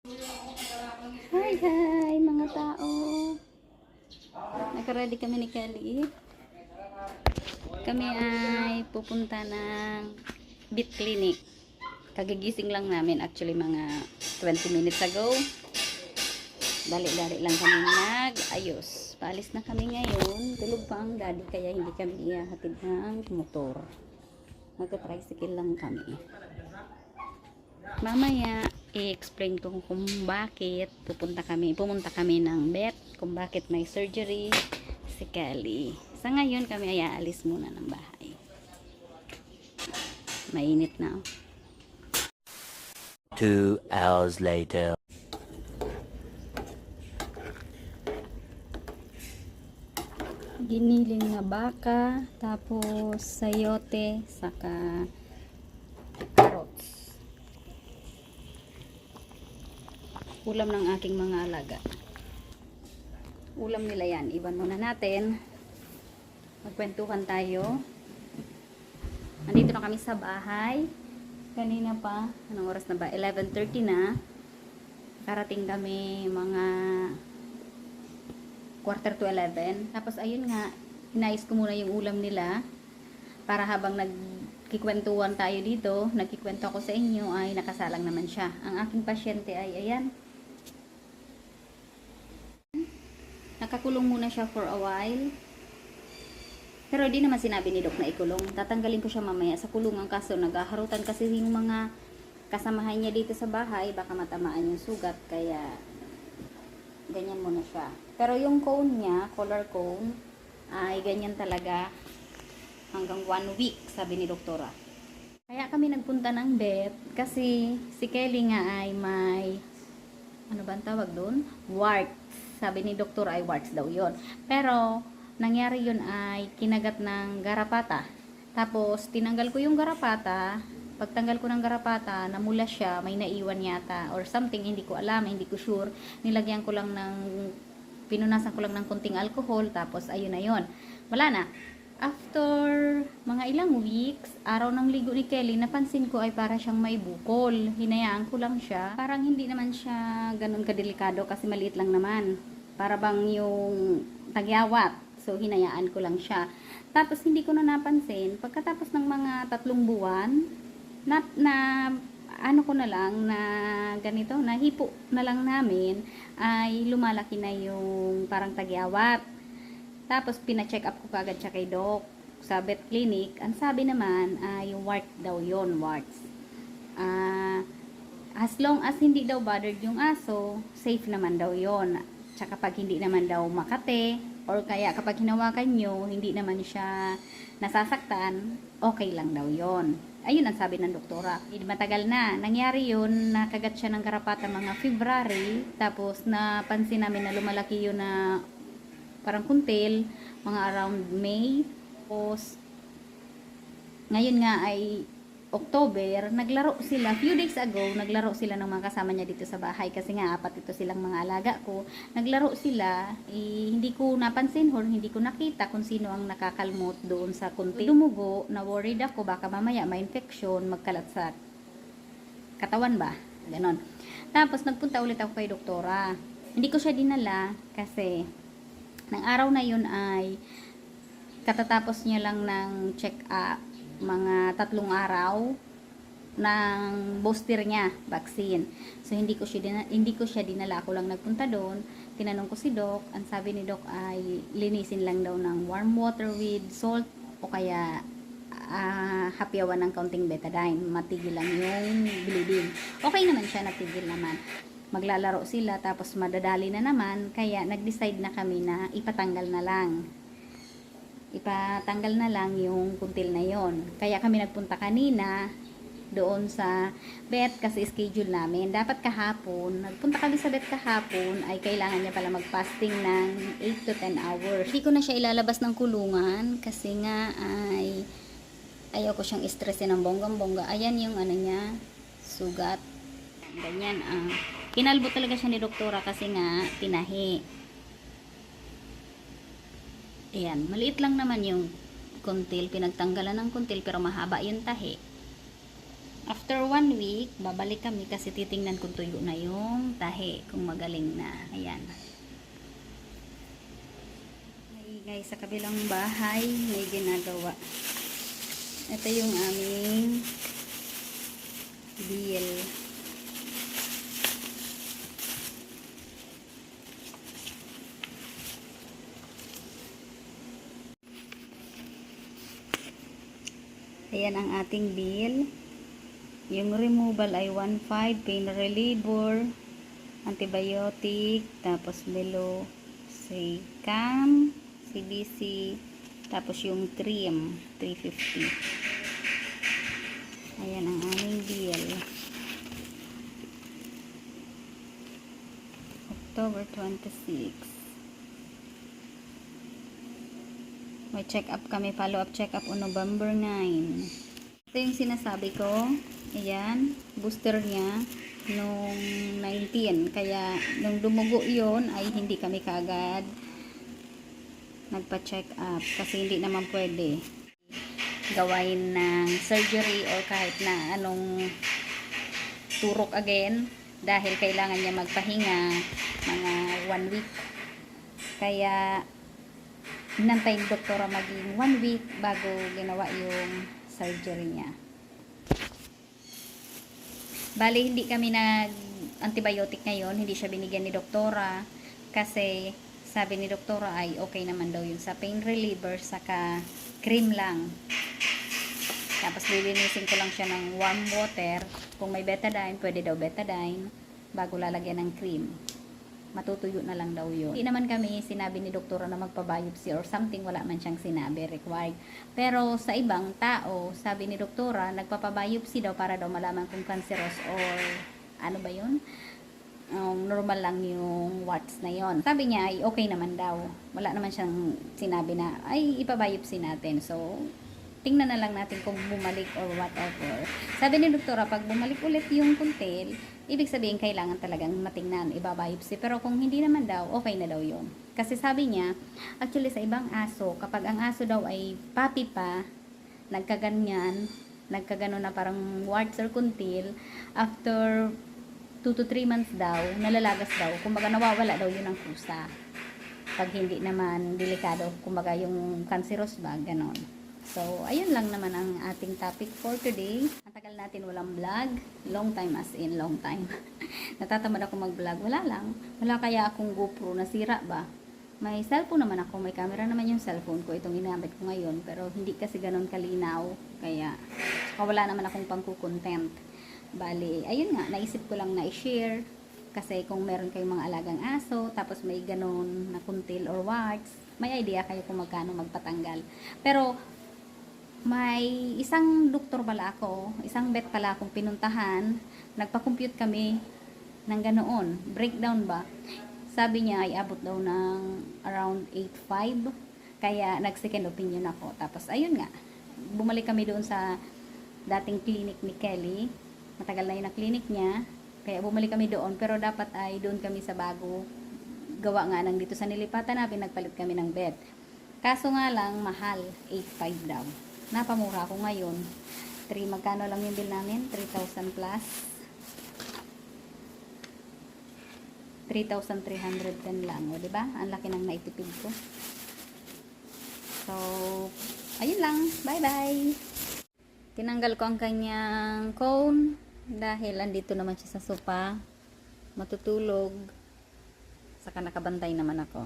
Hi mga tao. Nakaready kami ni Kelly. Kami ay pupunta ng Beat Clinic. Kagigising lang namin, actually mga 20 minutes ago. Dali-dali lang kami nag-ayos. Paalis na kami ngayon. Tulog pa ang daddy kaya hindi kami ihahatid ng motor. Nagka-tricycle lang kami. Mamaya i-explain ko kung bakit pumunta kami ng vet, kung bakit may surgery si Kelly. Sa ngayon kami ay aalis muna ng bahay. Mainit na. 2 hours later. Giniling na baka, tapos sayote, saka carrots. Ulam ng aking mga alaga. Ulam nila yan. Iban muna natin. Magkwentuhan tayo. Nandito na kami sa bahay. Kanina pa. Anong oras na ba? 11:30 na. Karating kami mga 11:45. Tapos ayun nga, inayos ko muna yung ulam nila. Para habang nagkikwentuhan tayo dito, nagkikwento ako sa inyo, ay nakasalang naman siya. Ang aking pasyente ay ayan. Nakakulong muna siya for a while. Pero di naman sinabi ni Doc na ikulong. Tatanggalin ko siya mamaya sa kulungan kaso naghaharutan kasi yung mga kasamahan niya dito sa bahay. Baka matamaan yung sugat. Kaya ganyan muna siya. Pero yung cone niya, color cone, ay ganyan talaga hanggang 1 week, sabi ni doktora. Kaya kami nagpunta ng vet kasi si Kelly nga ay may, ano ba ang tawag doon? Wart. Sabi ni doktor ay warts daw yon. Pero nangyari yun ay kinagat ng garapata. Tapos tinanggal ko yung garapata. Pagtanggal ko ng garapata, namula siya, may naiwan yata or something, hindi ko alam, hindi ko sure. Nilagyan ko lang pinunasan ko lang ng konting alcohol, tapos ayun na yun. Wala na. After mga ilang weeks, araw ng ligo ni Kelly, napansin ko ay para siyang may bukol. Hinayaan ko lang siya. Parang hindi naman siya ganun kadelikado kasi maliit lang naman. Para bang yung tagyawat. So, hinayaan ko lang siya. Tapos, hindi ko na napansin. Pagkatapos ng mga 3 buwan, ano ko na lang, na ganito, nahipo na lang namin, ay lumalaki na yung parang tagyawat. Tapos, pina-check up ko kagad siya kay Doc sa vet clinic. Ang sabi naman, yung wart daw yon, warts. As long as hindi daw bothered yung aso, safe naman daw yon. Tsaka pag hindi naman daw makate, or kaya kapag hinawakan nyo, hindi naman siya nasasaktan, okay lang daw yon. Ayun ang sabi ng doktora. Matagal na. Nangyari yun, nakagat siya ng garapata mga February. Tapos napansin namin na lumalaki yun na parang kuntil, mga around May. Tapos, ngayon nga ay October, naglaro sila. Few days ago, naglaro sila ng mga kasama niya dito sa bahay. Kasi nga, 4 ito silang mga alaga ko. Naglaro sila, hindi ko napansin or hindi ko nakita kung sino ang nakakalmot doon sa kuntil. Dumugo, na-worried ako, baka mamaya may infection, magkalat sa katawan ba? Ganon. Tapos, nagpunta ulit ako kay doktora. Hindi ko siya dinala kasi ng araw na yun ay katatapos niya lang ng check-up, mga 3 araw ng booster niya, vaccine. So hindi ko siya dinala, ako lang nagpunta doon. Tinanong ko si Doc, ang sabi ni Doc ay linisin lang daw ng warm water with salt o kaya hapyawan ng kaunting betadine, matigil lang yung bleeding. Okay naman siya, natigil naman. Maglalaro sila, tapos madadali na naman, kaya nag-decide na kami na ipatanggal na lang yung kuntil na yon. Kaya kami nagpunta kanina doon sa vet kasi schedule namin. Dapat kahapon, nagpunta kami sa vet kahapon, ay kailangan niya pala mag-fasting ng 8 to 10 hours. Hindi ko na siya ilalabas ng kulungan kasi nga ay ayaw ko siyang stressin ng bonggang-bongga. Ayan yung ano niya, sugat. Ganyan. Kinalbo talaga siya ni doktora kasi nga tinahi. Ayan, maliit lang naman yung kuntil, pinagtanggalan ng kuntil pero mahaba yung tahi. After 1 week, babalik kami kasi titingnan kung tuyo na yung tahi, kung magaling na. Ayan. Ay guys, sa kabilang bahay, may ginagawa. Ito yung aming deal. Ayan ang ating bill. Yung removal ay 1.5, pain reliever, antibiotic, tapos meloxicam, CBC, tapos yung trim, 350. Ayan ang aming bill. October 26. May check-up kami, follow-up check-up on November 9. Ito yung sinasabi ko. Ayan, booster niya nung 19. Kaya, nung dumugo yon ay hindi kami kaagad nagpa-check up. Kasi hindi naman pwede gawain ng surgery or kahit na anong turok again. Dahil kailangan niya magpahinga mga 1 week. Kaya, inantay ng doktora maging 1 week bago ginawa yung surgery niya. Bali, hindi kami nag-antibiotic ngayon. Hindi siya binigyan ni doktora. Kasi, sabi ni doktora ay okay naman daw yun sa pain reliever, saka cream lang. Tapos, lilinisin ko lang siya ng warm water. Kung may betadine, pwede daw betadine bago lalagyan ng cream. Matutuyo na lang daw yun. Hindi naman kami sinabi ni doktora na magpa-biopsy or something, wala man siyang sinabi required. Pero sa ibang tao, sabi ni doktora, nagpapa-biopsy daw para daw malaman kung cancerous or ano ba yun? Normal lang yung warts na yon. Sabi niya ay okay naman daw. Wala naman siyang sinabi na ay ipa-biopsy natin. So, tingnan na lang natin kung bumalik or whatever. Sabi ni doktora, pag bumalik ulit yung kuntil, ibig sabihin kailangan talagang matingnan, ibabiopsy. Pero kung hindi naman daw, okay na daw yun. Kasi sabi niya, actually sa ibang aso, kapag ang aso daw ay puppy pa, nagkaganyan, nagkagano na parang warts or kuntil, after 2 to 3 months daw, nalalagas daw. Kumbaga nawawala daw yun ng kusa. Pag hindi naman delikado, kumbaga yung cancerous ba, ganon. So, ayun lang naman ang ating topic for today. Ang tagal natin walang vlog. Long time as in long time. Natatamad ako mag-vlog. Wala lang. Wala kaya akong GoPro. Nasira ba? May cellphone naman ako. May camera naman yung cellphone ko. Itong ginamit ko ngayon. Pero hindi kasi ganun kalinaw. Kaya, wala naman akong pangkukontent. Bali, ayun nga. Naisip ko lang na i-share. Kasi kung meron kayong mga alagang aso, tapos may ganun na kuntil or warts, may idea kayo kung magkano magpatanggal. Pero, may isang doktor pala ako, isang vet pala akong pinuntahan, nagpa-compute kami ng ganoon, breakdown ba? Sabi niya ay abot daw ng around 8.5, kaya nag-second opinion ako. Tapos ayun nga, bumalik kami doon sa dating clinic ni Kelly, matagal na yun na clinic niya, kaya bumalik kami doon, pero dapat ay doon kami sa bago, gawa nga nang dito sa nilipatan namin, nagpalit kami ng bed. Kaso nga lang, mahal, 8.5 daw. Napamura ako ngayon. Magkano lang yung bill namin? 3,000 plus. 3,310 lang. O, diba? Ang laki ng naitipid ko. So, ayun lang. Bye-bye! Tinanggal ko ang kanyang cone dahil andito naman siya sa sofa. Matutulog. Saka nakabantay naman ako.